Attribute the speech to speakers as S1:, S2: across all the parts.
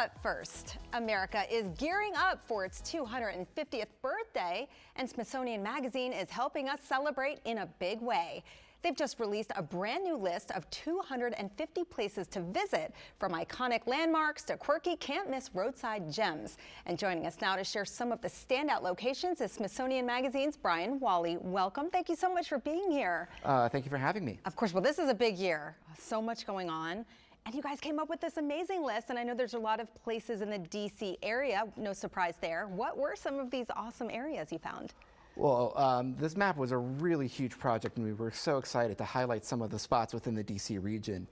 S1: But first, America is gearing up for its 250th birthday, and Smithsonian Magazine is helping us celebrate in a big way. They've just released a brand new list of 250 places to visit, from iconic landmarks to quirky can't-miss roadside gems. And joining us now to share some of the standout locations is Smithsonian Magazine's Wolly. Welcome. Thank you so much for being here.
S2: Thank you for having me.
S1: Of course. Well, this is a big year. So much going on. And you guys came up with this amazing list, and I know there's a lot of places in the D.C. area. No surprise there. What were some of these awesome areas you found?
S2: Well, this map was a really huge project, and we were so excited to highlight some of the spots within the D.C. region.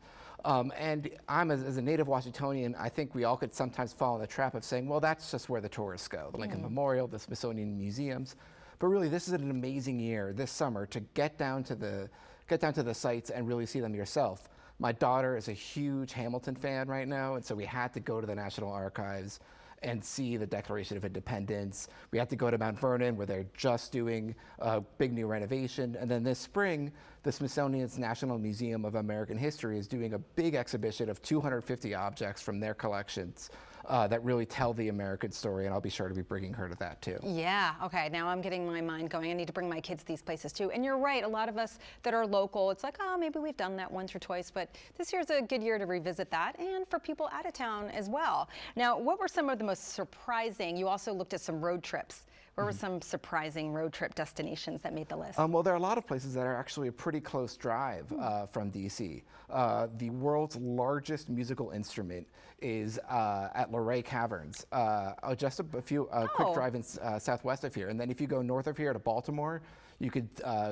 S2: And I'm, as a native Washingtonian, I think we all could sometimes fall in the trap of saying, well, that's just where the tourists go, the Lincoln Memorial, the Smithsonian museums. But really, this is an amazing year this summer to get down to the sites and really see them yourself. My daughter is a huge Hamilton fan right now, and so we had to go to the National Archives and see the Declaration of Independence. We had to go to Mount Vernon, where they're just doing a big new renovation. And then this spring, the Smithsonian's National Museum of American History is doing a big exhibition of 250 objects from their collections that really tell the American story, and I'll be sure to be bringing her to that too.
S1: Yeah, okay, now I'm getting my mind going. I need to bring my kids to these places too. And you're right, a lot of us that are local, it's like, oh, maybe we've done that once or twice, but this year's a good year to revisit that, and for people out of town as well. Now, what were some of the most surprising? You also looked at some road trips. What were some surprising road trip destinations that made the list?
S2: Well, there are a lot of places that are actually a pretty close drive from D.C. The world's largest musical instrument is at Luray Caverns, just a quick drive in southwest of here. And then if you go north of here to Baltimore, you could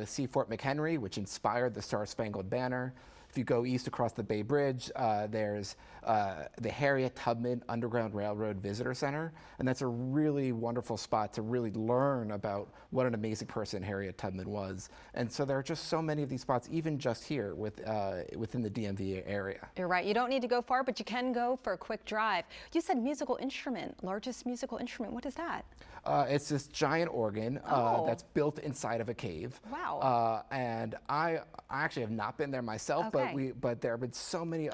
S2: see Fort McHenry, which inspired the Star-Spangled Banner. If you go east across the Bay Bridge, there's the Harriet Tubman Underground Railroad Visitor Center, and that's a really wonderful spot to really learn about what an amazing person Harriet Tubman was. And so there are just so many of these spots, even just here within the DMV area.
S1: You're right. You don't need to go far, but you can go for a quick drive. You said musical instrument, largest musical instrument. What is that?
S2: It's this giant organ that's built inside of a cave.
S1: Wow.
S2: And I actually have not been there myself,
S1: okay.
S2: but there have been so many.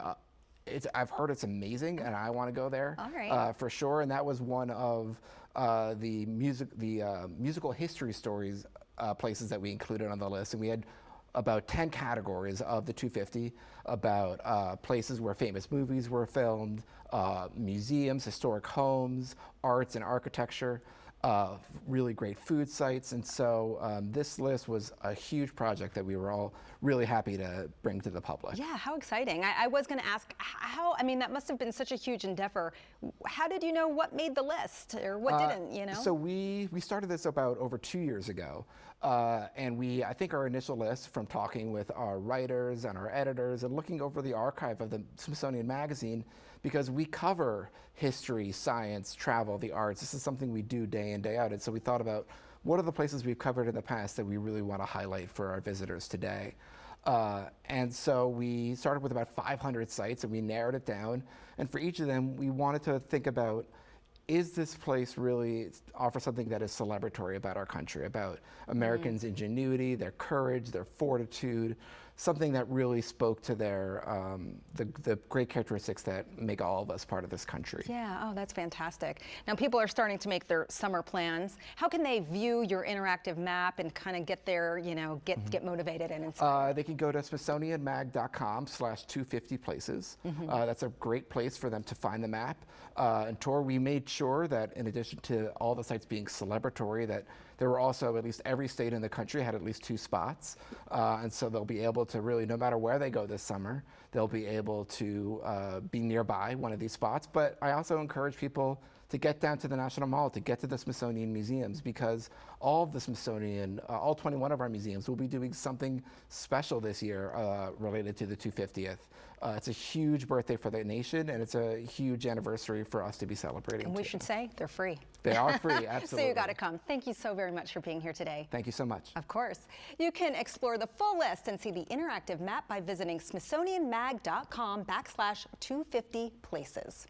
S2: I've heard it's amazing, and I want to go there.
S1: All right.
S2: For sure. And that was one of the musical history stories places that we included on the list, and we had about 10 categories of the 250 about places where famous movies were filmed, museums, historic homes, arts and architecture. Really great food sites, and so this list was a huge project that we were all really happy to bring to the public.
S1: Yeah, how exciting. I was going to ask, I mean, that must have been such a huge endeavor. How did you know what made the list or what didn't, you know?
S2: So we started this about over 2 years ago, and I think our initial list, from talking with our writers and our editors and looking over the archive of the Smithsonian Magazine, because we cover history, science, travel, the arts. This is something we do day in, day out. And so we thought about what are the places we've covered in the past that we really want to highlight for our visitors today. And so we started with about 500 sites, and we narrowed it down. And for each of them, we wanted to think about, is this place really offer something that is celebratory about our country, about Americans' ingenuity, their courage, their fortitude, something that really spoke to their the great characteristics that make all of us part of this country.
S1: Yeah, oh, that's fantastic. Now, people are starting to make their summer plans. How can they view your interactive map and kind of get their, you know, get motivated and inspired?
S2: They can go to smithsonianmag.com/250places. That's a great place for them to find the map and tour. We made sure that in addition to all the sites being celebratory, that there were also at least every state in the country had at least 2 spots. And so they'll be able to really, no matter where they go this summer, they'll be able to be nearby one of these spots. But I also encourage people to get down to the National Mall, to get to the Smithsonian museums, because all of the Smithsonian, all 21 of our museums will be doing something special this year related to the 250th. It's a huge birthday for the nation, and it's a huge anniversary for us to be celebrating.
S1: And we should say they're free.
S2: They are free, absolutely.
S1: So you got to come. Thank you so very much for being here today.
S2: Thank you so much.
S1: Of course. You can explore the full list and see the interactive map by visiting smithsonianmag.com/250places.